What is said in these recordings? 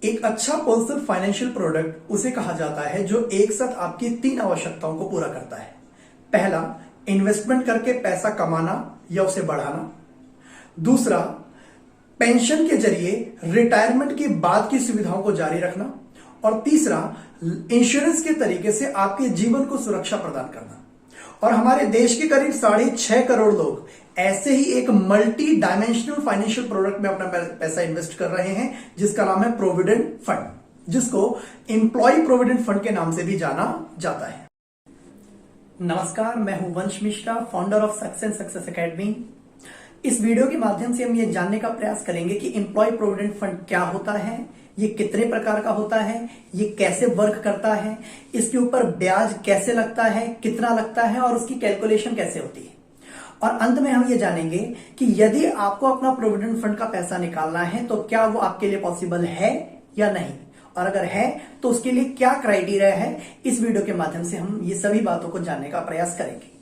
एक अच्छा personal financial product उसे कहा जाता है जो एक साथ आपकी तीन आवश्यकताओं को पूरा करता है। पहला, इन्वेस्टमेंट करके पैसा कमाना या उसे बढ़ाना। दूसरा, पेंशन के जरिए रिटायरमेंट के बाद की सुविधाओं को जारी रखना। और तीसरा, इंश्योरेंस के तरीके से आपके जीवन को सुरक्षा प्रदान करना। और हमारे देश के करीब 6.5 करोड़ लोग ऐसे ही एक मल्टी डायमेंशनल फाइनेंशियल प्रोडक्ट में अपना पैसा इन्वेस्ट कर रहे हैं जिसका नाम है प्रोविडेंट फंड, जिसको एम्प्लॉय प्रोविडेंट फंड के नाम से भी जाना जाता है। नमस्कार, मैं हूं वंश Mishra, founder of success academy. इस वीडियो के माध्यम से हम ये जानने का प्रयास करेंगे कि एम्प्लॉय प्रोविडेंट फंड क्या होता है, ये कितने प्रकार का होता है, ये कैसे वर्क करता है, इसके ऊपर ब्याज कैसे लगता है, कितना लगता है और उसकी कैलकुलेशन कैसे होती है। और अंत में हम ये जानेंगे कि यदि आपको अपना प्रोविडेंट फंड का पैसा निकालना है तो क्या वो आपके लिए पॉसिबल है या नहीं, और अगर है तो उसके लिए क्या क्राइटेरिया है। इस वीडियो के माध्यम से हम ये सभी बातों को जानने का प्रयास करेंगे।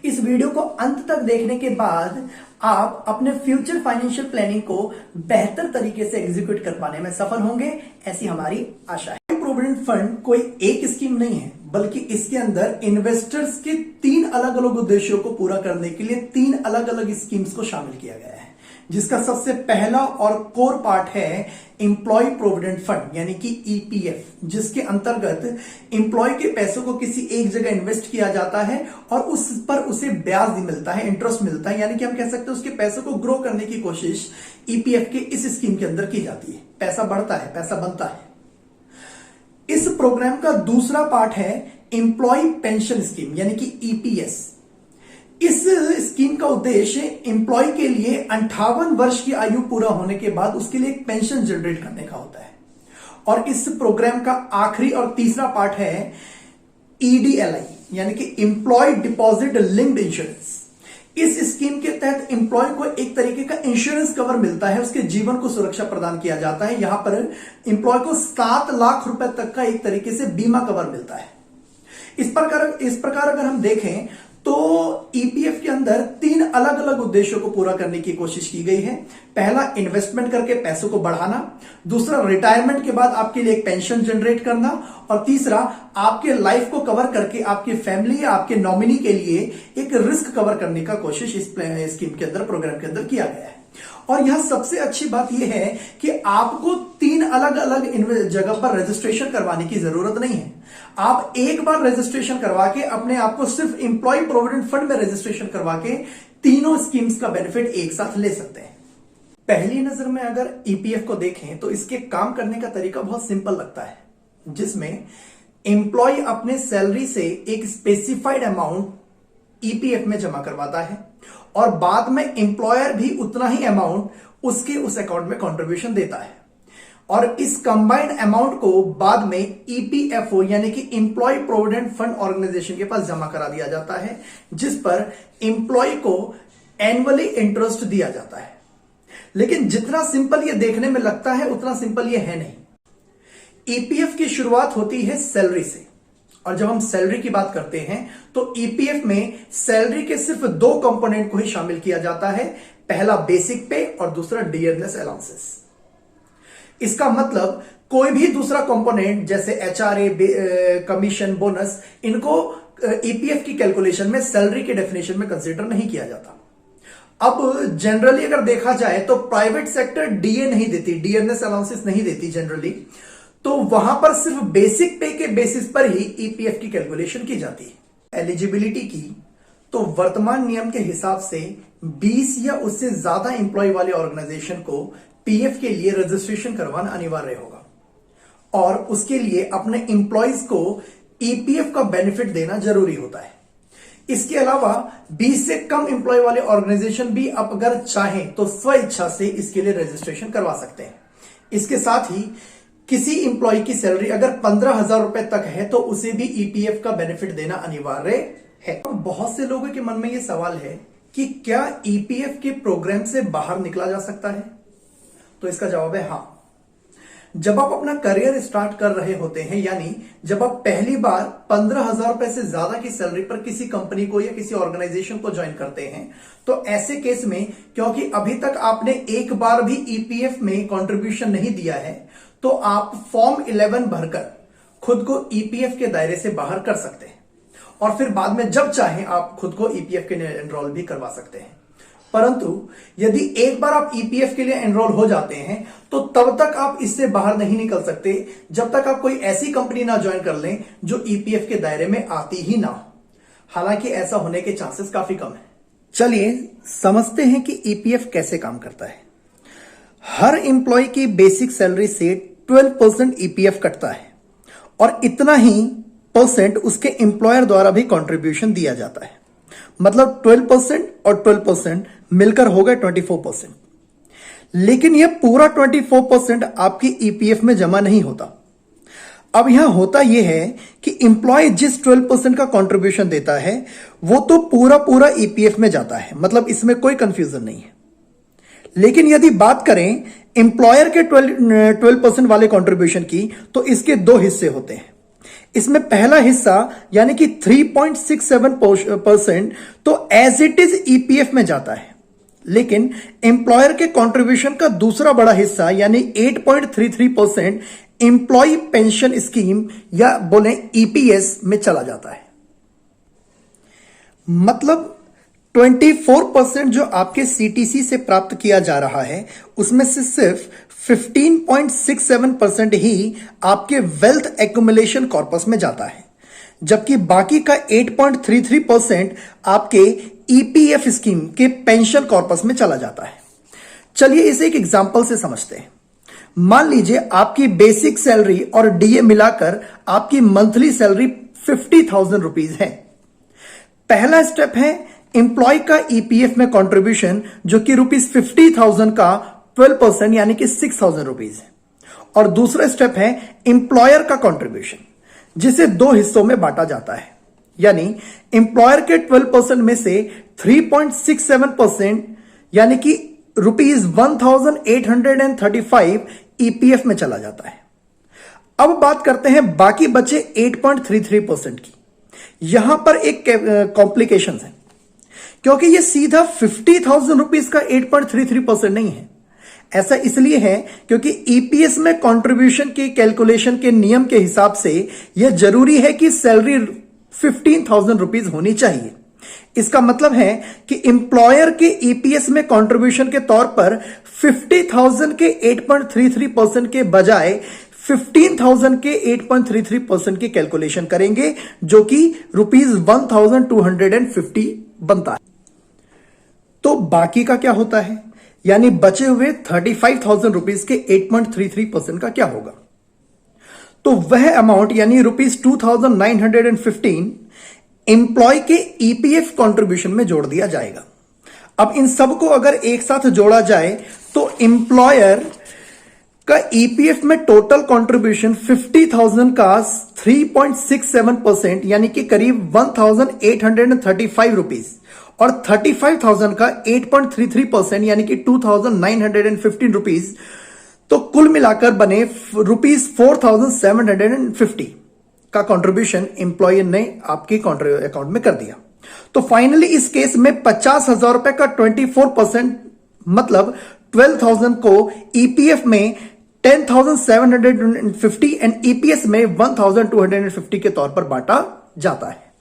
इस वीडियो को अंत तक देखने के बाद आप अपने फ्यूचर फाइनेंशियल प्लानिंग को बेहतर तरीके से एग्जीक्यूट कर पाने में सफल होंगे, ऐसी हमारी आशा है। प्रोविडेंट फंड कोई एक स्कीम नहीं है, बल्कि इसके अंदर इन्वेस्टर्स के 3 अलग अलग उद्देश्यों को पूरा करने के लिए 3 अलग अलग स्कीम्स को शामिल किया गया है, जिसका सबसे पहला और कोर पार्ट है एम्प्लॉय प्रोविडेंट फंड यानी कि ईपीएफ, जिसके अंतर्गत एम्प्लॉय के पैसों को किसी एक जगह इन्वेस्ट किया जाता है और उस पर उसे ब्याज मिलता है, इंटरेस्ट मिलता है, यानी कि हम कह सकते हैं उसके पैसों को ग्रो करने की कोशिश ईपीएफ के इस स्कीम के अंदर की जाती है। पैसा बढ़ता है, पैसा बनता है। इस प्रोग्राम का दूसरा पार्ट है एम्प्लॉय पेंशन स्कीम यानी कि ईपीएस। इस स्कीम का उद्देश्य एम्प्लॉय के लिए 58 वर्ष की आयु पूरा होने के बाद उसके लिए एक पेंशन जनरेट करने का होता है। और इस प्रोग्राम का आखिरी और तीसरा पार्ट है ईडीएलआई यानी कि एम्प्लॉय डिपॉजिट लिंक्ड इंश्योरेंस। इस स्कीम के तहत एम्प्लॉय को एक तरीके का इंश्योरेंस कवर मिलता है, उसके जीवन को सुरक्षा प्रदान किया जाता है। यहां पर एम्प्लॉय को 7 लाख रुपए तक का एक तरीके से बीमा कवर मिलता है। इस प्रकार अगर हम देखें तो ईपीएफ के अंदर 3 अलग अलग उद्देश्यों को पूरा करने की कोशिश की गई है। पहला, इन्वेस्टमेंट करके पैसों को बढ़ाना। दूसरा, रिटायरमेंट के बाद आपके लिए एक पेंशन जनरेट करना। और तीसरा, आपके लाइफ को कवर करके आपकी फैमिली या आपके नॉमिनी के लिए एक रिस्क कवर करने का कोशिश इस स्कीम के अंदर, प्रोग्राम के अंदर किया गया है। और यहां सबसे अच्छी बात यह है कि आपको 3 अलग अलग जगह पर रजिस्ट्रेशन करवाने की जरूरत नहीं है। आप एक बार रजिस्ट्रेशन करवा के अपने आप को सिर्फ एम्प्लॉय प्रोविडेंट फंड में रजिस्ट्रेशन करवा के तीनों स्कीम्स का बेनिफिट एक साथ ले सकते हैं। पहली नजर में अगर ईपीएफ को देखें तो इसके काम करने का तरीका बहुत सिंपल लगता है, जिसमें एम्प्लॉय अपने सैलरी से एक स्पेसिफाइड अमाउंट ईपीएफ में जमा करवाता है और बाद में एम्प्लॉयर भी उतना ही अमाउंट उसके उस अकाउंट में कंट्रीब्यूशन देता है। और इस कंबाइंड अमाउंट को बाद में ईपीएफओ यानी कि एम्प्लॉय प्रोविडेंट फंड ऑर्गेनाइजेशन के पास जमा करा दिया जाता है, जिस पर एम्प्लॉय को एनुअली इंटरेस्ट दिया जाता है। लेकिन जितना सिंपल ये देखने में लगता है उतना सिंपल ये है नहीं। ईपीएफ की शुरुआत होती है सैलरी से, और जब हम सैलरी की बात करते हैं तो ईपीएफ में सैलरी के सिर्फ 2 कंपोनेंट को ही शामिल किया जाता है। पहला बेसिक पे और दूसरा डियरनेस अलाउंसेस। इसका मतलब कोई भी दूसरा कंपोनेंट जैसे एचआरए, कमीशन, बोनस, इनको ईपीएफ की कैलकुलेशन में सैलरी के डेफिनेशन में कंसीडर नहीं किया जाता। अब जनरली अगर देखा जाए तो प्राइवेट सेक्टर डीए नहीं देती, डियरनेस अलाउंसेस नहीं देती जनरली, तो वहां पर सिर्फ बेसिक पे के बेसिस पर ही ईपीएफ की कैलकुलेशन की जाती है। एलिजिबिलिटी की तो वर्तमान नियम के हिसाब से 20 या उससे ज्यादा एम्प्लॉय वाले ऑर्गेनाइजेशन को पीएफ के लिए रजिस्ट्रेशन करवाना अनिवार्य होगा और उसके लिए अपने एम्प्लॉयज को ईपीएफ का बेनिफिट देना जरूरी होता है। इसके अलावा 20 से कम एम्प्लॉय वाले ऑर्गेनाइजेशन भी अब अगर चाहें तो स्वेच्छा से इसके लिए रजिस्ट्रेशन करवा सकते हैं। इसके साथ ही किसी एम्प्लॉय की सैलरी अगर 15,000 रुपए तक है तो उसे भी ईपीएफ का बेनिफिट देना अनिवार्य है। बहुत से लोगों के मन में यह सवाल है कि क्या ईपीएफ के प्रोग्राम से बाहर निकला जा सकता है? तो इसका जवाब है हां। जब आप अपना करियर स्टार्ट कर रहे होते हैं, यानी जब आप पहली बार 15,000 रुपए से ज्यादा की सैलरी पर किसी कंपनी को या किसी ऑर्गेनाइजेशन को ज्वाइन करते हैं, तो ऐसे केस में क्योंकि अभी तक आपने एक बार भी ईपीएफ में कंट्रीब्यूशन नहीं दिया है, तो आप फॉर्म 11 भरकर खुद को ईपीएफ के दायरे से बाहर कर सकते हैं और फिर बाद में जब चाहें आप खुद को ईपीएफ के लिए एनरोल भी करवा सकते हैं। परंतु यदि एक बार आप ईपीएफ के लिए एनरोल हो जाते हैं तो तब तक आप इससे बाहर नहीं निकल सकते जब तक आप कोई ऐसी कंपनी ना ज्वाइन कर लें जो ईपीएफ के दायरे में आती ही ना हो। हालांकि ऐसा होने के चांसेस काफी कम है। चलिए समझते हैं कि ईपीएफ कैसे काम करता है। हर एम्प्लॉय की बेसिक सैलरी से 12% ईपीएफ कटता है और इतना ही परसेंट उसके एम्प्लॉयर द्वारा भी कंट्रीब्यूशन दिया जाता है। मतलब 12% और 12% मिलकर हो गए 24%। लेकिन यह पूरा 24% आपकी ईपीएफ में जमा नहीं होता। अब यहां होता यह है कि एम्प्लॉय जिस 12% का कंट्रीब्यूशन देता है वो तो पूरा पूरा ईपीएफ में जाता है, मतलब इसमें कोई कंफ्यूजन नहीं है। लेकिन यदि बात करें एम्प्लॉयर के 12% वाले कंट्रीब्यूशन की तो इसके दो हिस्से होते हैं। इसमें पहला हिस्सा यानी कि 3.67% तो एज इट इज ईपीएफ में जाता है, लेकिन एम्प्लॉयर के कंट्रीब्यूशन का दूसरा बड़ा हिस्सा यानी 8.33% एम्प्लॉय पेंशन स्कीम या बोले ईपीएस में चला जाता है। मतलब 24% जो आपके सीटीसी से प्राप्त किया जा रहा है उसमें से सिर्फ 15.67% ही आपके वेल्थ एक्युमुलेशन कॉर्पस में जाता है, जबकि बाकी का 8.33% आपके ईपीएफ स्कीम के पेंशन कॉर्पस में चला जाता है। चलिए इसे एक एग्जांपल से समझते हैं। मान लीजिए आपकी बेसिक सैलरी और डीए मिलाकर आपकी मंथली सैलरी 50,000 रुपीज है। पहला स्टेप है एम्प्लॉय का ईपीएफ में कंट्रीब्यूशन जो कि ₹50,000 का 12% यानी कि 6,000 रुपीज है, और दूसरा स्टेप है एम्प्लॉयर का कंट्रीब्यूशन जिसे दो हिस्सों में बांटा जाता है। यानी एम्प्लॉयर के 12% में से 3.67% यानी कि ₹1,835 ईपीएफ में चला जाता है। अब बात करते हैं बाकी बचे 8.33% की। यहां पर एक कॉम्प्लिकेशन है क्योंकि यह सीधा 50,000 रुपीज का 8.33% नहीं है। ऐसा इसलिए है क्योंकि ईपीएस में कंट्रीब्यूशन के कैलकुलेशन के नियम के हिसाब से यह जरूरी है कि सैलरी 15,000 रुपीज होनी चाहिए। इसका मतलब है कि एम्प्लॉयर के ईपीएस में कंट्रीब्यूशन के तौर पर 50,000 के 8.33% के बजाय 15,000 के 8.33% की कैलकुलेशन करेंगे जो कि ₹1,250 बनता है। तो बाकी का क्या होता है, यानी बचे हुए 35,000 रुपीज के 8.33% का क्या होगा? तो वह अमाउंट यानी ₹2,915 एम्प्लॉय के ईपीएफ कंट्रीब्यूशन में जोड़ दिया जाएगा। अब इन सबको अगर एक साथ जोड़ा जाए तो एम्प्लॉयर का ईपीएफ में टोटल कंट्रीब्यूशन 50,000 का 3.67% यानी कि करीब 1,835 रुपीज और 35,000 का 8.33% यानी कि 2,915 रुपीज, तो कुल मिलाकर बने ₹4,750 का कंट्रीब्यूशन एम्प्लॉयर ने आपके अकाउंट में कर दिया। तो फाइनली इस केस में 50,000 रुपए का 24% मतलब 12,000 को ईपीएफ में 10,750 एंड ईपीएस में 1,250 के तौर पर बांटा जाता है।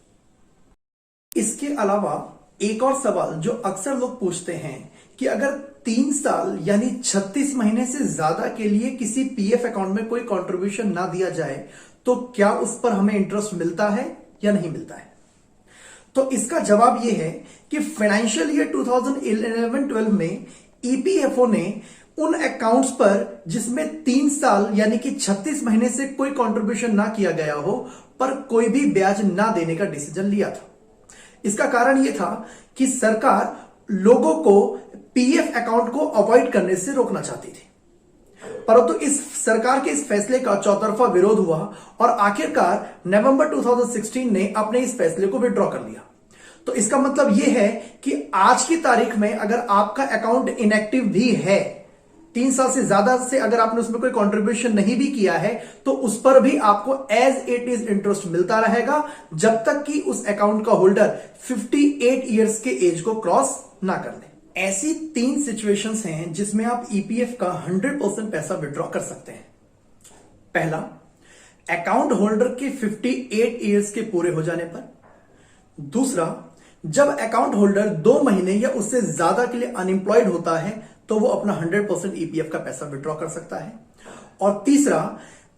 इसके अलावा एक और सवाल जो अक्सर लोग पूछते हैं कि अगर 3 साल यानी 36 महीने से ज्यादा के लिए किसी पीएफ अकाउंट में कोई कंट्रीब्यूशन ना दिया जाए तो क्या उस पर हमें इंटरेस्ट मिलता है या नहीं मिलता है? तो इसका जवाब यह है कि फाइनेंशियल ईयर 2011-12 में ईपीएफओ ने उन अकाउंट्स पर जिसमें 3 साल यानी कि 36 महीने से कोई कंट्रीब्यूशन ना किया गया हो पर कोई भी ब्याज ना देने का डिसीजन लिया था। इसका कारण यह था कि सरकार लोगों को पीएफ अकाउंट को अवॉइड करने से रोकना चाहती थी, परंतु इस सरकार के इस फैसले का चौतरफा विरोध हुआ और आखिरकार नवंबर 2016 ने अपने इस फैसले को विड्रॉ कर लिया। तो इसका मतलब यह है कि आज की तारीख में अगर आपका अकाउंट इनएक्टिव भी है, 3 साल से ज्यादा से अगर आपने उसमें कोई कंट्रीब्यूशन नहीं भी किया है, तो उस पर भी आपको एज इट इज इंटरेस्ट मिलता रहेगा जब तक कि उस अकाउंट का होल्डर 58 इयर्स के एज को क्रॉस ना कर ले। ऐसी 3 सिचुएशंस हैं जिसमें आप ईपीएफ का 100% पैसा विड्रॉ कर सकते हैं। पहला, अकाउंट होल्डर के 58 ईयर्स के पूरे हो जाने पर। दूसरा, जब अकाउंट होल्डर 2 महीने या उससे ज्यादा के लिए अनएम्प्लॉयड होता है तो वो अपना 100% ईपीएफ का पैसा विड्रॉ कर सकता है। और तीसरा,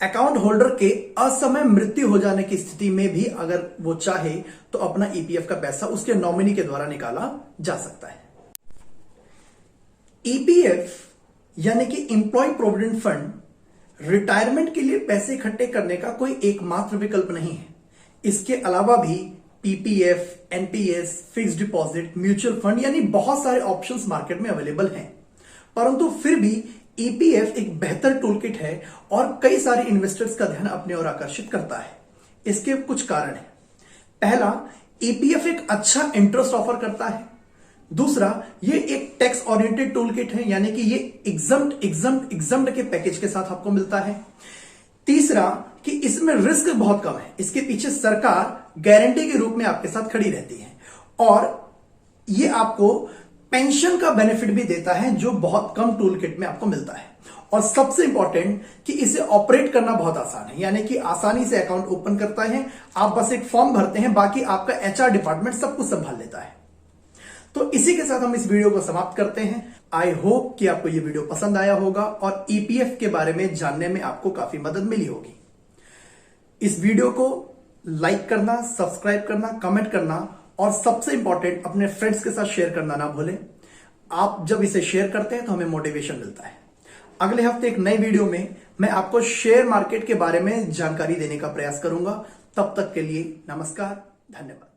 अकाउंट होल्डर के असमय मृत्यु हो जाने की स्थिति में भी अगर वो चाहे तो अपना ईपीएफ का पैसा उसके नॉमिनी के द्वारा निकाला जा सकता है। ईपीएफ यानी कि एम्प्लॉय प्रोविडेंट फंड रिटायरमेंट के लिए पैसे इकट्ठे करने का कोई एकमात्र विकल्प नहीं है। इसके अलावा भी PPF, NPS, fixed deposit, mutual fund यानी बहुत सारे ऑप्शंस मार्केट में अवेलेबल हैं। परंतु फिर भी ईपीएफ एक बेहतर टूलकिट है और कई सारे इन्वेस्टर्स का ध्यान अपने ओर आकर्षित करता है। इसके कुछ कारण हैं। पहला, ईपीएफ एक अच्छा इंटरेस्ट ऑफर करता है। दूसरा, ये एक टैक्स ओरिएंटेड टूलकिट है, यानी कि ये एग्जम्प्ट के पैकेज के साथ आपको मिलता है। तीसरा, कि इसमें रिस्क बहुत कम है। इसके पीछे सरकार गारंटी के रूप में आपके साथ खड़ी रहती है और ये आपको पेंशन का बेनिफिट भी देता है जो बहुत कम टूल किट में आपको मिलता है। और सबसे इंपॉर्टेंट कि इसे ऑपरेट करना बहुत आसान है, यानी कि आसानी से अकाउंट ओपन करता है। आप बस एक फॉर्म भरते हैं, बाकी आपका एचआर डिपार्टमेंट सब कुछ संभाल लेता है। तो इसी के साथ हम इस वीडियो को समाप्त करते हैं। आई होप कि आपको यह वीडियो पसंद आया होगा और ईपीएफ के बारे में जानने में आपको काफी मदद मिली होगी। इस वीडियो को लाइक करना, सब्सक्राइब करना, कमेंट करना और सबसे इंपॉर्टेंट अपने फ्रेंड्स के साथ शेयर करना ना भूलें। आप जब इसे शेयर करते हैं तो हमें मोटिवेशन मिलता है। अगले हफ्ते एक नई वीडियो में मैं आपको शेयर मार्केट के बारे में जानकारी देने का प्रयास करूंगा। तब तक के लिए नमस्कार, धन्यवाद।